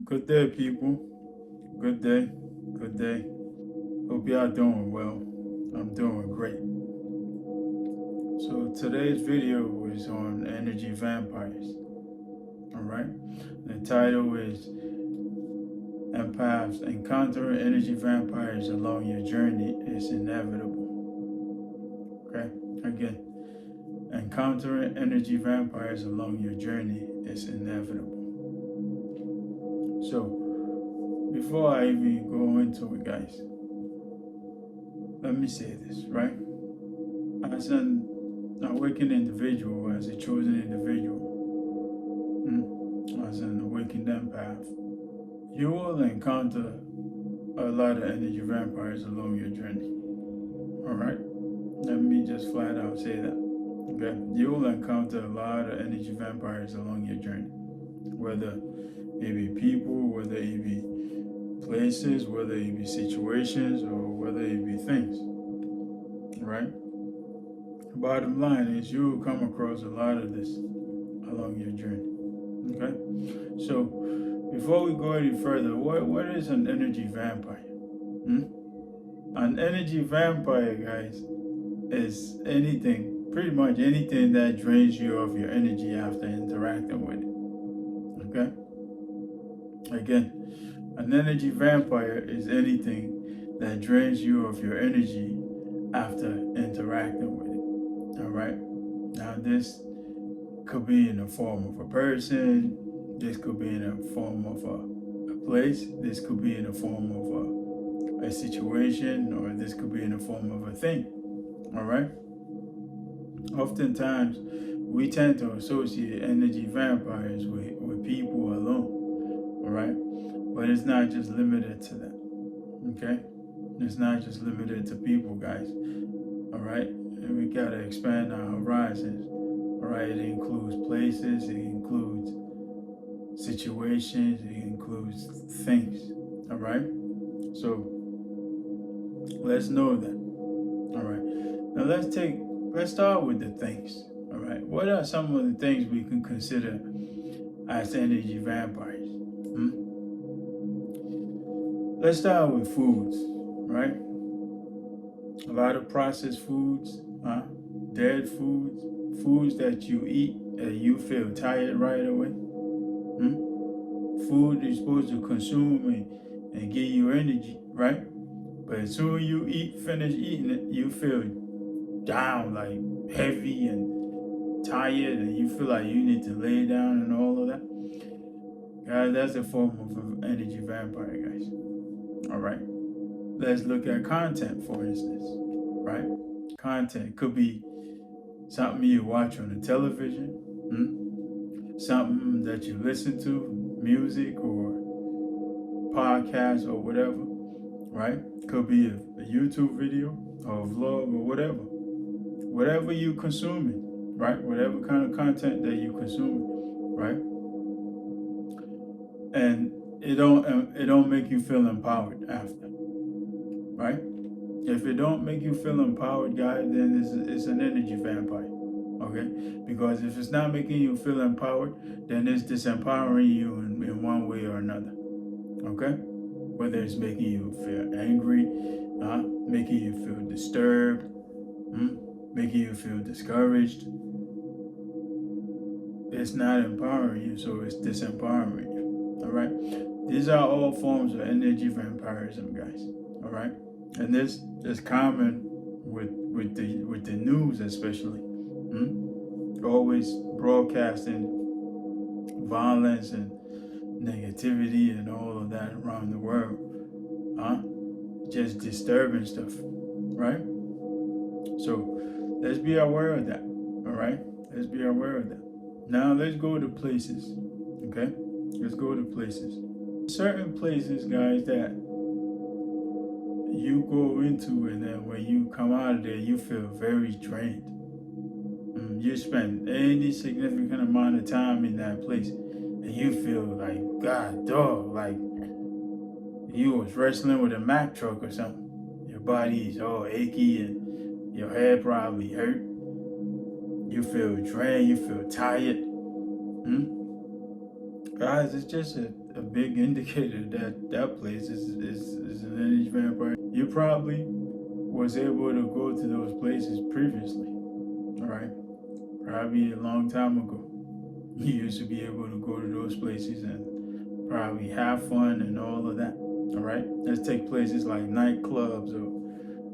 Good day, people. Good day. Good day. Hope y'all doing well. I'm doing great. So today's video is on energy vampires. All right. The title is Empaths encountering energy vampires along your journey is inevitable. Okay. Again, encountering energy vampires along your journey is inevitable. So before I even go into it, guys, let me say this, right? As an awakened individual, as a chosen individual, as an awakened empath, you will encounter a lot of energy vampires along your journey. All right? Let me just flat out say that. Okay? You will encounter a lot of energy vampires along your journey. Whether it be people, whether it be places, whether it be situations, or whether it be things. Right? Bottom line is you will come across a lot of this along your journey. Okay? So before we go any further, what is an energy vampire? Hmm? An energy vampire, guys, is anything, pretty much anything that drains you of your energy after interacting with it. Okay? Again, an energy vampire is anything that drains you of your energy after interacting with it. All right? Now, this could be in the form of a person, this could be in the form of a place, this could be in the form of a situation, or this could be in the form of a thing. All right? Oftentimes, we tend to associate energy vampires with people alone. All right? But it's not just limited to that. Okay? It's not just limited to people, guys. All right? And we got to expand our horizons. All right? It includes places, it includes situations, it includes things. All right? So let's know that. All right. Now let's start with the things. All right. What are some of the things we can consider as energy vampires? Let's start with foods, right? A lot of processed foods, dead foods, foods that you eat and you feel tired right away. Food you're supposed to consume and give you energy, right? But as soon as you finish eating it, you feel down, like heavy and tired, and you feel like you need to lay down and all of that. Guys, that's a form of an energy vampire, guys. All right. Let's look at content, for instance, right? Content could be something you watch on the television, something that you listen to, music or podcast or whatever, right? Could be a YouTube video or a vlog or whatever. Whatever you consuming, right? Whatever kind of content that you consuming, right? And it don't make you feel empowered after, right? If it don't make you feel empowered, guys, then it's an energy vampire, okay? Because if it's not making you feel empowered, then it's disempowering you in one way or another, okay? Whether it's making you feel angry, making you feel disturbed, making you feel discouraged, it's not empowering you, so it's disempowering you. All right. These are all forms of energy vampirism, guys. All right. And this is common with the news, especially. Always broadcasting violence and negativity and all of that around the world. Just disturbing stuff, right? So let's be aware of that. All right. Let's be aware of that. Now let's go to places, okay? Let's go to places. Certain places, guys, that you go into and then when you come out of there, you feel very drained. You spend any significant amount of time in that place and you feel like, God, dog, like you was wrestling with a Mack truck or something. Your body is all achy and your head probably hurt. You feel drained, you feel tired. Guys, it's just a big indicator that that place is an energy vampire. You probably was able to go to those places previously, all right? Probably a long time ago. You used to be able to go to those places and probably have fun and all of that, all right? Let's take places like nightclubs or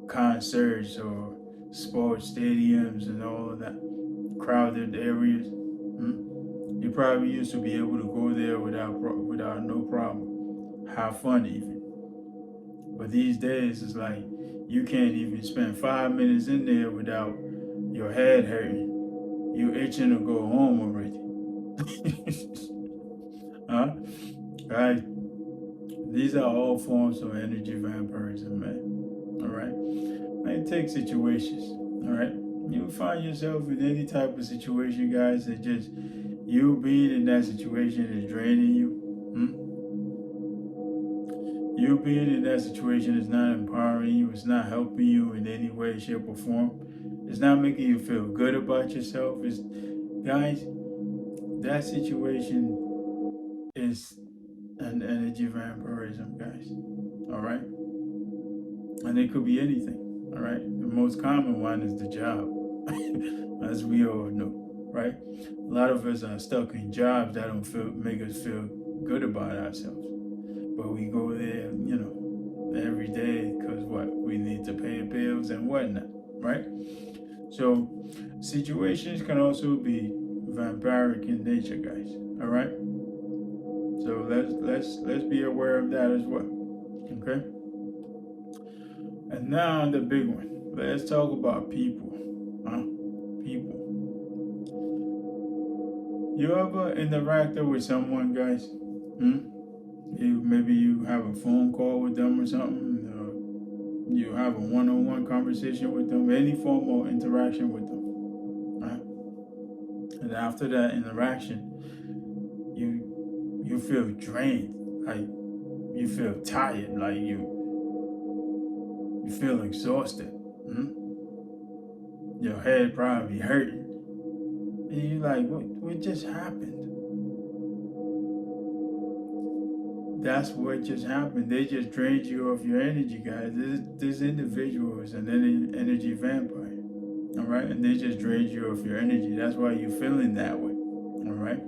concerts or sports stadiums and all of that, crowded areas. You probably used to be able to go there without no problem, have fun even. But these days, it's like you can't even spend 5 minutes in there without your head hurting. You itching to go home already. Huh? Right? These are all forms of energy vampirism, man. All right? Man, take situations. All right? You find yourself in any type of situation, guys, that just you being in that situation is draining you. You being in that situation is not empowering you. It's not helping you in any way, shape, or form. It's not making you feel good about yourself. It's, guys, that situation is an energy vampirism, guys. All right? And it could be anything. All right? The most common one is the job, as we all know, right? A lot of us are stuck in jobs that don't make us feel good about ourselves. But we go there, every day because what? We need to pay bills and whatnot, right? So situations can also be vampiric in nature, guys. All right. So let's be aware of that as well. Okay. And now the big one. Let's talk about people. People. You ever interacted with someone, guys? Maybe you have a phone call with them or something. You have a one-on-one conversation with them, any form of interaction with them. Right? And after that interaction, you feel drained, like you feel tired, like you feel exhausted. Your head probably hurting, and you're like, what just happened? That's what just happened. They just drained you of your energy, guys. This individual is an energy vampire, all right? And they just drained you of your energy. That's why you're feeling that way, all right?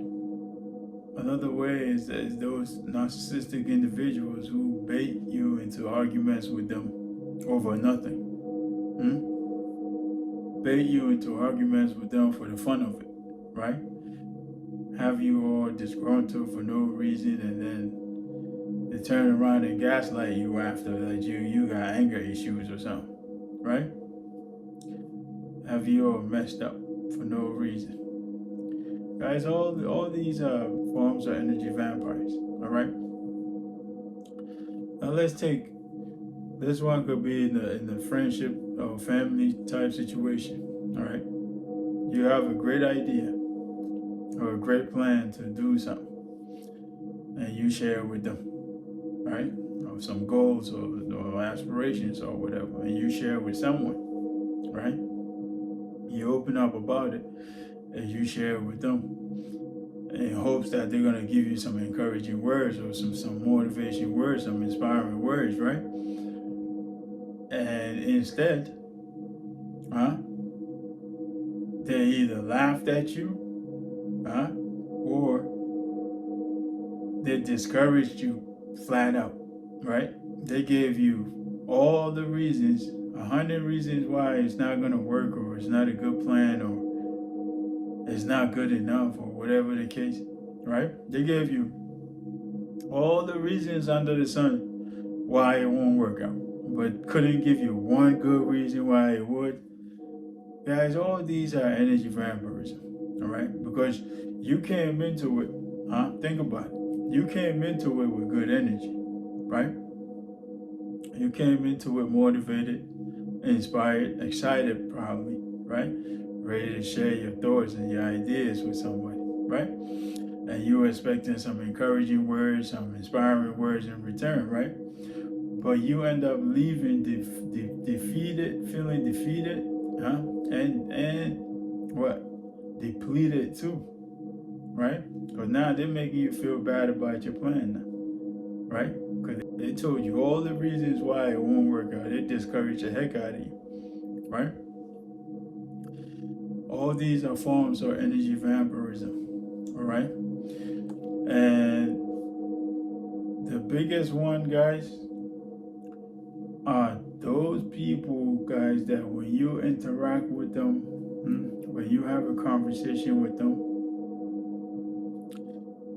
Another way is those narcissistic individuals who bait you into arguments with them over nothing. Bait you into arguments with them for the fun of it, right? Have you all disgruntled for no reason, and then they turn around and gaslight you after that you got anger issues or something, right? Have you all messed up for no reason? Guys, all these forms are energy vampires, all right? Now this one could be in the friendship or family type situation, all right? You have a great idea or a great plan to do something, and you share it with them, right? Or some goals or aspirations or whatever, and you share it with someone, right? You open up about it, and you share it with them in hopes that they're gonna give you some encouraging words or some motivation words, some inspiring words, right? And instead, they either laughed at you, or they discouraged you flat out, right? They gave you all the reasons, 100 reasons why it's not gonna work, or it's not a good plan, or it's not good enough, or whatever the case, right? They gave you all the reasons under the sun why it won't work out, but couldn't give you one good reason why it would. Guys, all these are energy vampirism, all right? Because you came into it, think about it. You came into it with good energy, right? You came into it motivated, inspired, excited probably, right? Ready to share your thoughts and your ideas with somebody, right? And you were expecting some encouraging words, some inspiring words in return, right? But you end up leaving defeated, feeling defeated, and what? Depleted too, right? Because now they're making you feel bad about your plan now, right? Because they told you all the reasons why it won't work out. They discourage the heck out of you, right? All these are forms of energy vampirism, all right? And the biggest one, guys, are those people, guys, that when you interact with them, when you have a conversation with them,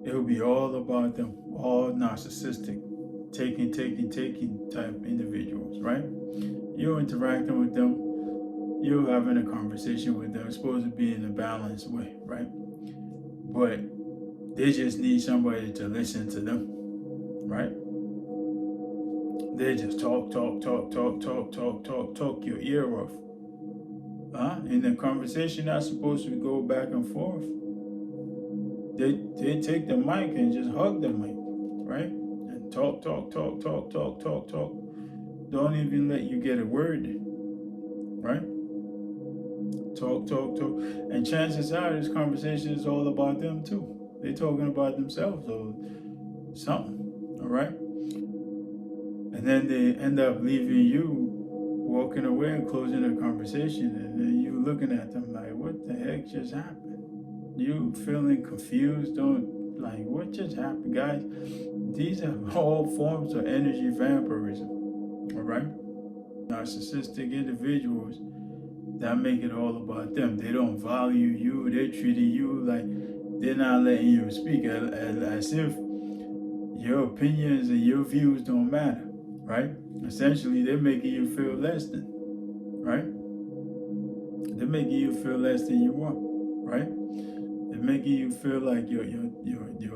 it'll be all about them, all narcissistic, taking type individuals, right? You're interacting with them, you're having a conversation with them. It's supposed to be in a balanced way, right? But they just need somebody to listen to them, right? They just talk your ear off. In the conversation that's supposed to go back and forth, they take the mic and just hug the mic, right? And talk. Don't even let you get a word in, right? Talk. And chances are this conversation is all about them too. They're talking about themselves or something, all right? And then they end up leaving you, walking away and closing the conversation, and then you looking at them like, what the heck just happened? You feeling confused, like, what just happened, guys? These are all forms of energy vampirism, all right? Narcissistic individuals that make it all about them. They don't value you. They're treating you like they're not letting you speak, as if your opinions and your views don't matter, right? Essentially, they're making you feel less than, right? They're making you feel less than you are, right? They're making you feel like your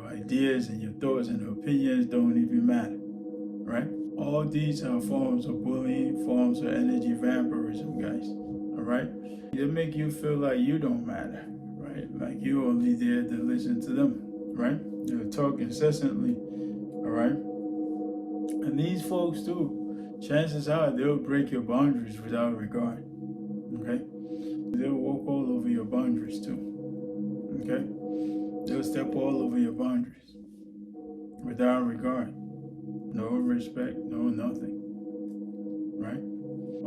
ideas and your thoughts and opinions don't even matter, right? All these are forms of bullying, forms of energy vampirism, guys, all right? They make you feel like you don't matter, right? Like you're only there to listen to them, right? They'll talk incessantly, all right? And these folks too, chances are they'll break your boundaries without regard, okay? They'll walk all over your boundaries too, okay? They'll step all over your boundaries without regard. No respect, no nothing, right?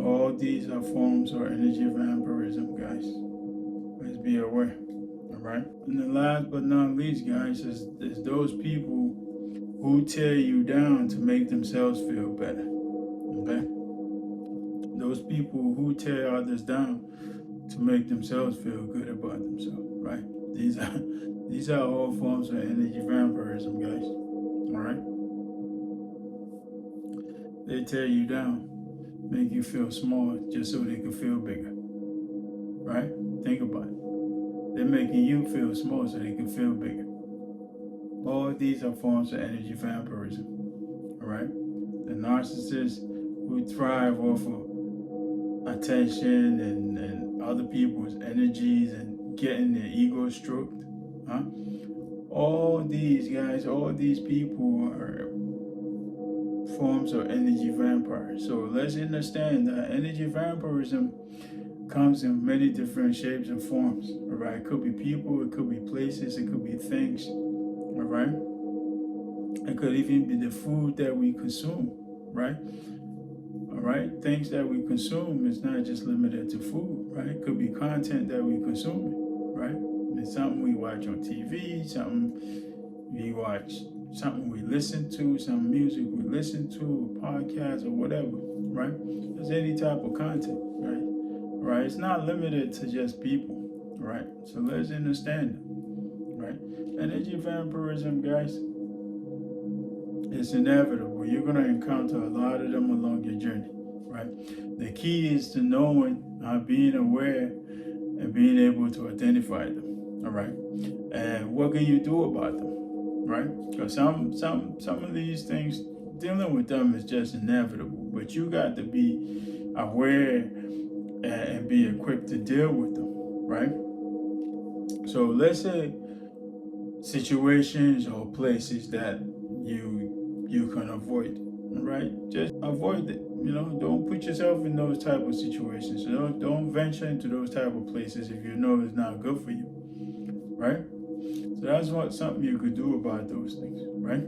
All these are forms of energy vampirism, guys. Let's be aware, all right? And the last but not least, guys, is those people who tear you down to make themselves feel better, okay? Those people who tear others down to make themselves feel good about themselves, right? These are all forms of energy vampirism, guys, all right? They tear you down, make you feel small just so they can feel bigger, right? Think about it. They're making you feel small so they can feel bigger. All these are forms of energy vampirism, all right? The narcissists who thrive off of attention and other people's energies and getting their ego stroked, all these guys, all these people are forms of energy vampire. So let's understand that energy vampirism comes in many different shapes and forms, all right? It could be people, it could be places, it could be things, all right? It could even be the food that we consume, right? All right, things that we consume is not just limited to food, right? It could be content that we consume, right? It's something we watch on TV, something we watch, something we listen to, some music we listen to, a podcast or whatever, right? There's any type of content, right? Right? It's not limited to just people, right? So let's understand it, right? Energy vampirism, guys, it's inevitable. You're going to encounter a lot of them along your journey, right? The key is to knowing, being aware, and being able to identify them, all right? And what can you do about them, right? Because some of these things, dealing with them is just inevitable, but you got to be aware and be equipped to deal with them, right? So let's say situations or places that you can avoid, right? Just avoid it. Don't put yourself in those type of situations. Don't venture into those type of places if you know it's not good for you, right? So that's something you could do about those things, right?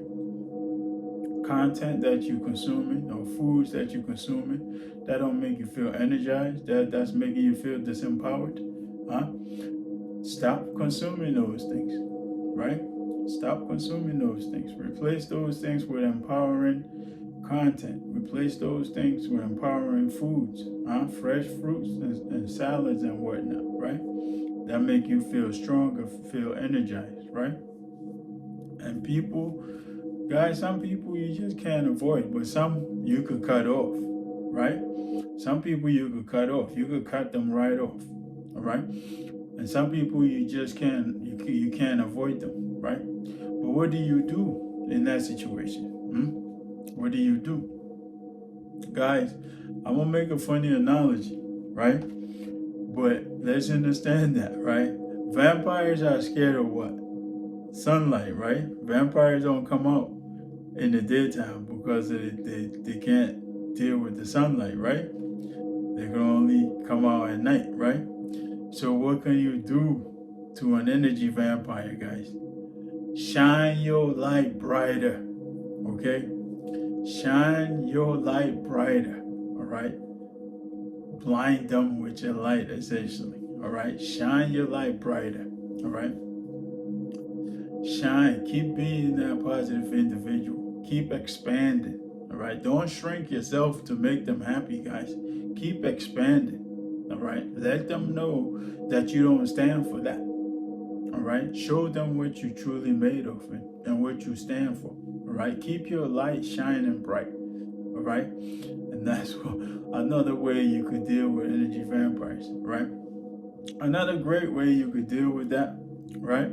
Content that you consuming or foods that you consuming that don't make you feel energized, that's making you feel disempowered, huh? Stop consuming those things, right? Stop consuming those things. Replace those things with empowering content. Replace those things with empowering foods, fresh fruits and salads and whatnot, right? That make you feel stronger, feel energized, right? And people, guys, some people you just can't avoid, but some you could cut off, right? Some people you could cut off. You could cut them right off, all right? And some people you just you can't avoid them, right? But what do you do in that situation? What do you do? Guys, I'm gonna make a funny analogy, right? But let's understand that, right? Vampires are scared of what? Sunlight, right? Vampires don't come out in the daytime because they can't deal with the sunlight, right? They can only come out at night, right? So what can you do to an energy vampire, guys? Shine your light brighter, okay? Shine your light brighter, all right? Blind them with your light, essentially, all right? Shine your light brighter, all right? Shine. Keep being that positive individual. Keep expanding, all right? Don't shrink yourself to make them happy, guys. Keep expanding, all right? Let them know that you don't stand for that, all right? Show them what you truly made of and what you stand for, all right? Keep your light shining bright, all right? And that's another way you could deal with energy vampires, right? Another great way you could deal with that, right,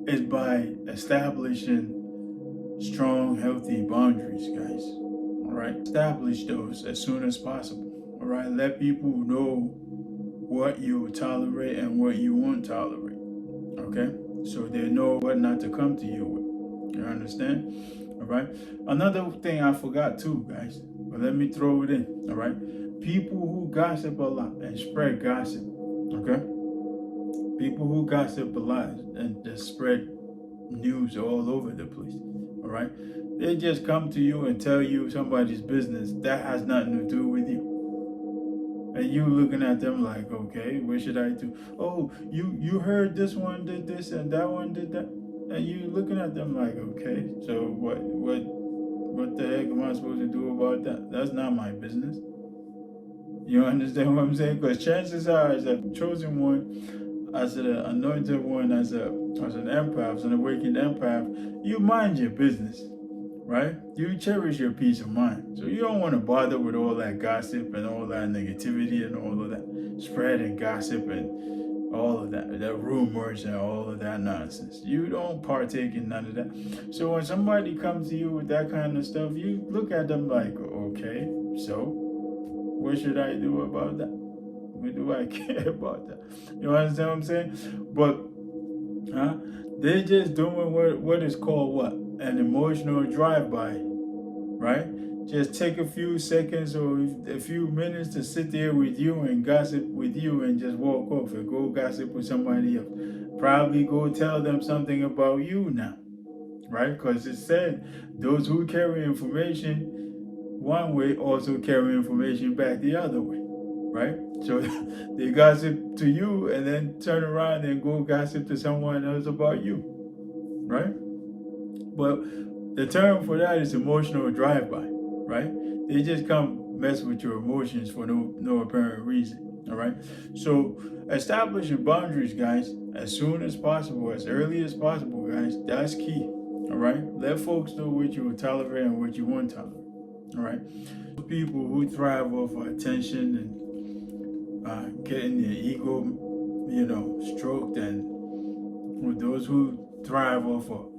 is by establishing strong, healthy boundaries, guys. All right, establish those as soon as possible. All right, let people know what you tolerate and what you won't tolerate. Okay, so they know what not to come to you with. You understand? All right. Another thing I forgot too, guys, but let me throw it in. All right, people who gossip a lot and spread gossip. Okay, people who gossip a lot and just spread news all over the place. All right, they just come to you and tell you somebody's business that has nothing to do with you, and you looking at them like, okay, what should I do? Oh, you heard this one did this and that one did that, and you looking at them like, okay, so what the heck am I supposed to do about that? That's not my business. You understand what I'm saying? Because chances are, as a chosen one, as an anointed one, as an empath, an awakened empath, you mind your business, right? You cherish your peace of mind. So you don't want to bother with all that gossip and all that negativity and all of that spreading gossip and all of that, the rumors and all of that nonsense. You don't partake in none of that. So when somebody comes to you with that kind of stuff, you look at them like, okay, so what should I do about that? What do I care about that? You understand what I'm saying? But they're just doing what is called what? An emotional drive-by, right? Just take a few seconds or a few minutes to sit there with you and gossip with you and just walk off and go gossip with somebody else. Probably go tell them something about you now, right? Because it said those who carry information one way also carry information back the other way, right? So they gossip to you and then turn around and go gossip to someone else about you, right? But the term for that is emotional drive-by, right? They just come mess with your emotions for no apparent reason, all right? So establishing boundaries, guys, as soon as possible, as early as possible, guys, that's key, all right? Let folks know what you will tolerate and what you won't tolerate. All right, people who thrive off of attention and getting their ego, stroked, and with those who thrive off of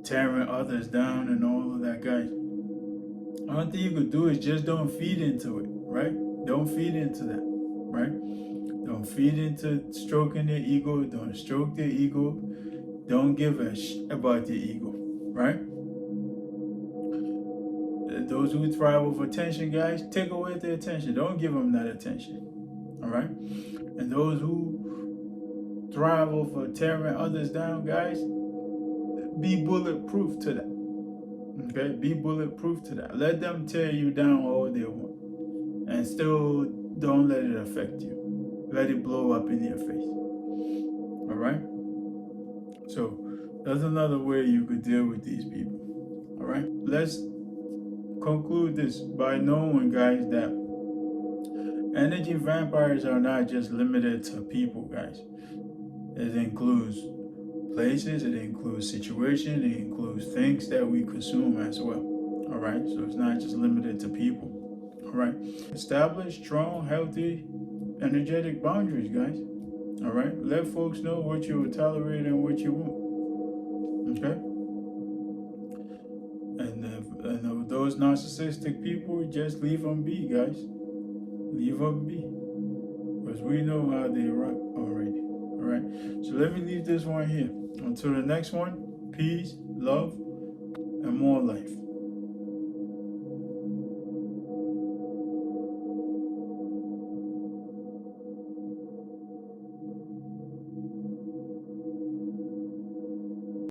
tearing others down and all of that, guys. One thing you could do is just don't feed into it, right? Don't feed into that, right? Don't feed into stroking their ego. Don't stroke their ego. Don't give a shit about their ego, right? Those who thrive with attention, guys, take away their attention. Don't give them that attention, all right? And those who thrive over tearing others down, guys, be bulletproof to that. Okay, be bulletproof to that. Let them tear you down all they want, and still don't let it affect you. Let it blow up in your face. All right. So that's another way you could deal with these people. All right. Let's conclude this by knowing, guys, that energy vampires are not just limited to people, guys. It includes places, it includes situations, it includes things that we consume as well. All right, so it's not just limited to people. All right, establish strong, healthy, energetic boundaries, guys. All right, let folks know what you will tolerate and what you won't. Okay, and those narcissistic people, just leave them be, guys. Leave them be, because we know how they rock already. All right, so let me leave this one here. Until the next one, peace, love, and more life.